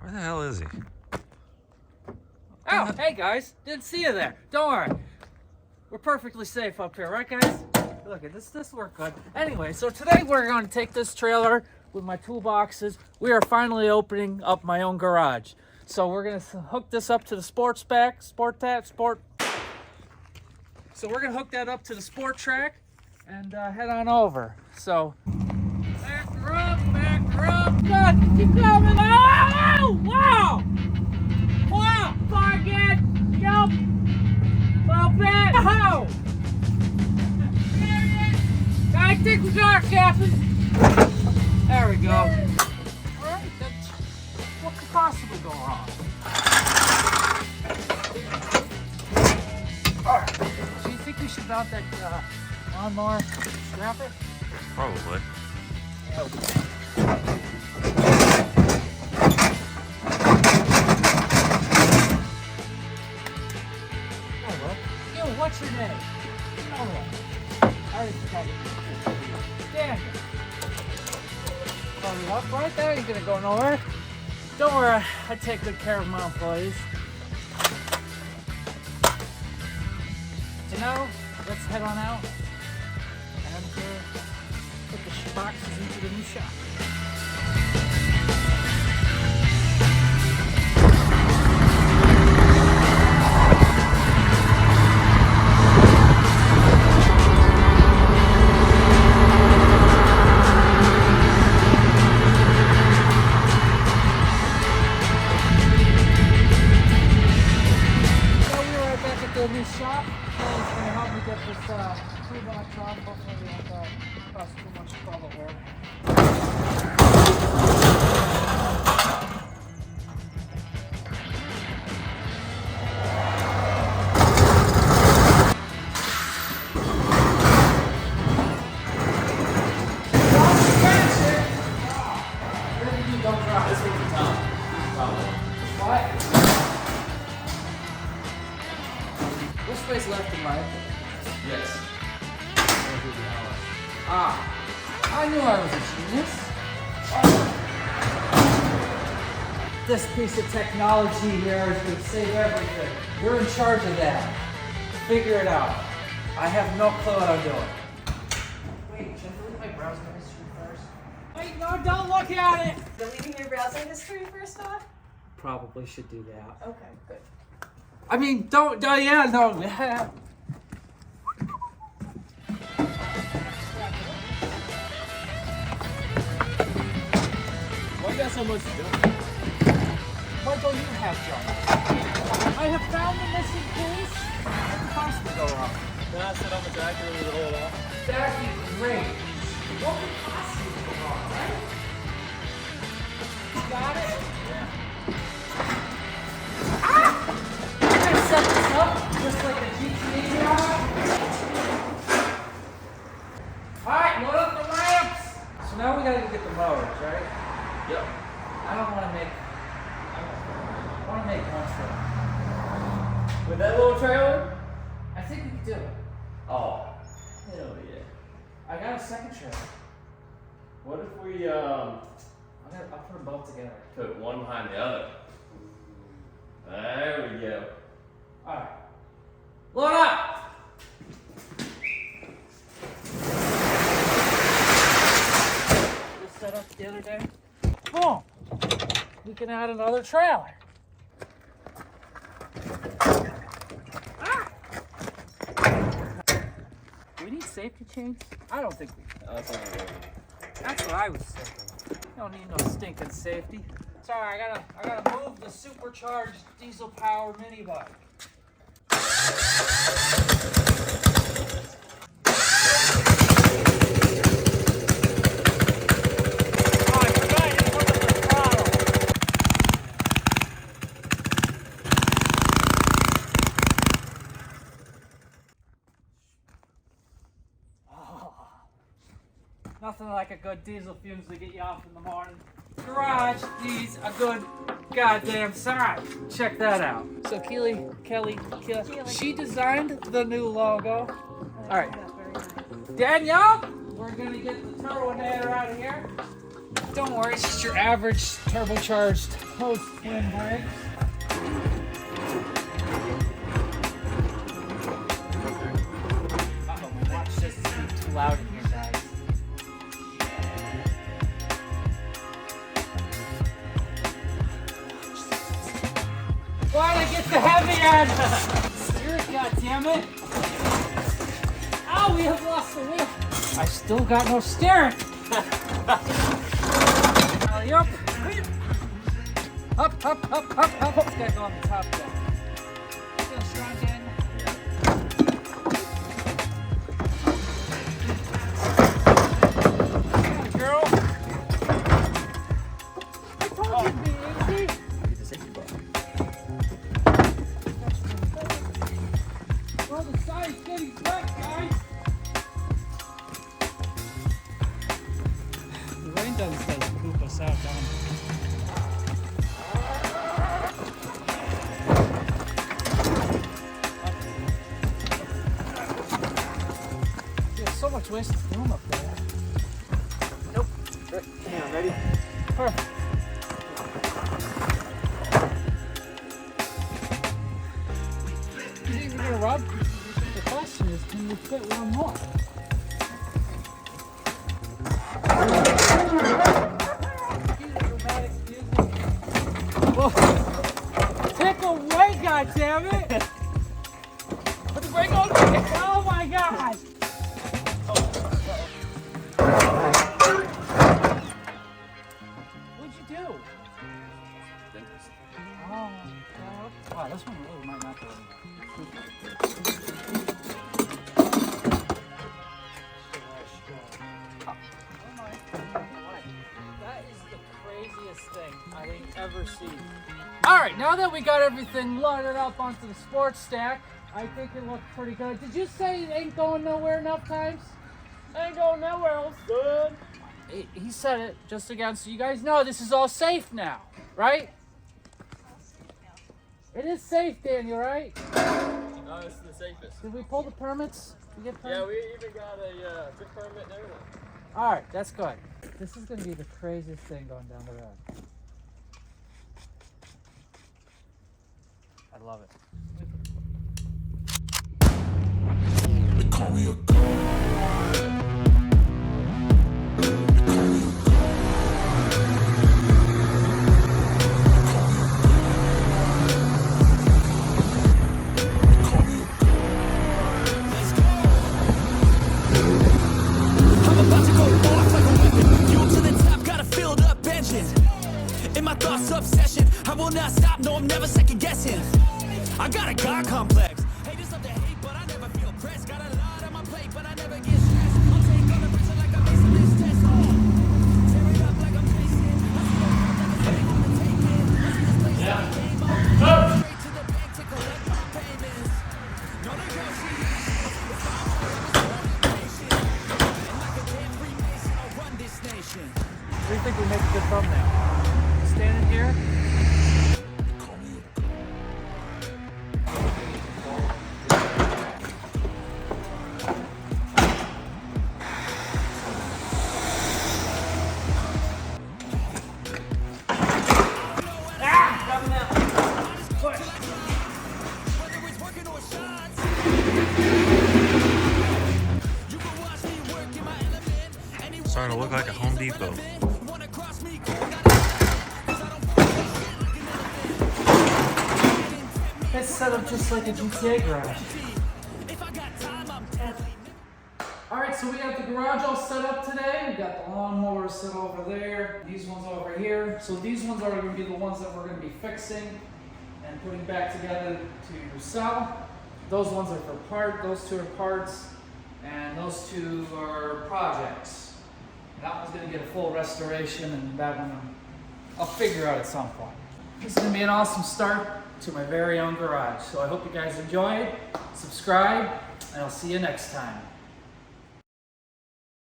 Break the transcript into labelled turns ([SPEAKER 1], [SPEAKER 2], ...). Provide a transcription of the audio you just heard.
[SPEAKER 1] Where the hell is he?
[SPEAKER 2] Oh, hey guys, didn't see you there. Don't worry. We're perfectly safe up here, right guys? Look at this worked good. Anyway, so today we're going to take this trailer with my toolboxes. We are finally opening up my own garage. So we're going to hook this up to the sports back, So we're going to hook that up to the sport track and head on over. So back her up. Good, keep coming. Oh, wow. Wow, target, jump, little bit. Oh. I think we got it, Captain. There we go. All right, that's what could possibly go wrong. All right. Do you think we should mount that lawnmower? Scrap it?
[SPEAKER 1] Probably.
[SPEAKER 2] Yo, what's your name? Oh, I already forgot it. Daniel. Call you up right there. You're gonna go nowhere. Don't worry, I take good care of my employees. So now, let's head on out and put the boxes into the new shop. The new shop is going to help me get this toolbox off. Hopefully we won't cause too much trouble here. Don't drop this with the top. What? There's space left in my opinion.
[SPEAKER 1] Yes.
[SPEAKER 2] I knew I was a genius. This piece of technology here is going to save everything. You're in charge of that. Figure it out. I have no clue what I'm doing. Wait, should I delete my browsing history first? Wait, no, don't look at it!
[SPEAKER 3] Deleting your browsing history first off?
[SPEAKER 2] Probably should do that.
[SPEAKER 3] Okay, good.
[SPEAKER 2] I mean, don't, yeah, no.
[SPEAKER 4] Why you got so much junk?
[SPEAKER 2] What do you have, John? I have found the missing piece. What could possibly go wrong?
[SPEAKER 4] Then I said I'm a tractor with it all off.
[SPEAKER 2] That'd be great. What could possibly go wrong, right? Got it?
[SPEAKER 4] Yeah.
[SPEAKER 2] Ah! I'm gonna set this up just like a GTA drive. Alright, load up the ramps! So now we gotta go get the mowers, right?
[SPEAKER 4] Yep.
[SPEAKER 2] I don't wanna make one trip.
[SPEAKER 4] With that little trailer?
[SPEAKER 2] I think we can do it.
[SPEAKER 4] Oh. Hell yeah.
[SPEAKER 2] I got a second trailer.
[SPEAKER 4] What if we
[SPEAKER 2] I'll put them both together.
[SPEAKER 4] put one behind the other? There we go.
[SPEAKER 2] Alright. Load up! Just set up the other day. Boom! We can add another trailer. Ah! Do we need safety chains? I don't think we do.
[SPEAKER 4] That's all right.
[SPEAKER 2] That's what I was thinking. Don't need no stinking safety. Sorry, I gotta move the supercharged diesel powered mini bike. Nothing like a good diesel fumes to get you off in the morning. Garage needs a good goddamn sign. Check that out. So Kelly, she designed the new logo. All right,
[SPEAKER 3] That's very nice.
[SPEAKER 2] Danielle, we're gonna get the Terminator out of here. Don't worry, it's just your average turbocharged post twin brakes. Uh-oh, my watch says it's too loud in here, guys. Why'd I get the heavy end? Steer it, goddammit. Ow, we have lost the wheel. I still got no steering. Alley up. Up. It's gotta go on the top there. Feel strong, Dan? Come on, girl. I told you it'd be easy.
[SPEAKER 4] Get the safety belt.
[SPEAKER 2] Well, the side's getting wet, guys. The rain doesn't poop us out, down. There's so much wasted room up there. Nope.
[SPEAKER 4] Hang on, ready?
[SPEAKER 2] Perfect. You think we're gonna rub? The question is, can you fit one more? Whoa. Take away, goddammit! Put the brake on! Oh my god! What'd you do? Oh, wow, this one really might not go anywhere. That is the craziest thing I think ever seen. All right, now that we got everything loaded up onto the sports stack, I think it looked pretty good. Did you say it ain't going nowhere enough times? Ain't going nowhere else good. He said it just again, so you guys know this is all safe now, right? It is safe, Daniel, right?
[SPEAKER 4] No, it's the safest.
[SPEAKER 2] Did we pull the permits? We get permits?
[SPEAKER 4] Yeah, we even got a trip permit and everything.
[SPEAKER 2] All right, that's good. This is going to be the craziest thing going down the road. I love it.
[SPEAKER 1] I'm about to go off like a weapon. Fuel to the top, got a filled up engine. In my thoughts, obsession. I will not stop, no, I'm never second guessing. I got a God complex. Haters love to hate, but I never feel pressed. Got a lot on my plate, but I never get stressed. I'll take on the pressure like I'm acing this test. Tear it up like I'm chasing. I see the world like a thing on the taking. I see this place like a game on. Straight to the bank to collect my payments. No negotiation. If I'm on, I'm patient. And like a damn Freemason, I'll run this nation.
[SPEAKER 2] What do you think we make a good thumbnail? Standing here?
[SPEAKER 1] Whether it's working or shots. You can watch me work in my element. Anyone
[SPEAKER 5] Starting to look like a Home Depot.
[SPEAKER 1] wanna cross me?
[SPEAKER 2] It's set up just like a GTA garage.
[SPEAKER 1] If I got time, I'm
[SPEAKER 2] Alright, so we got the garage all set up today. We got the lawnmower set over there. These ones over here. So these ones are going to be the ones that we're going to be fixing and putting back together to sell. Those ones are for those two are parts, and those two are projects. That one's going to get a full restoration, and that one I'll figure out at some point. This is going to be an awesome start to my very own garage. So I hope you guys enjoyed. Subscribe, and I'll see you next time.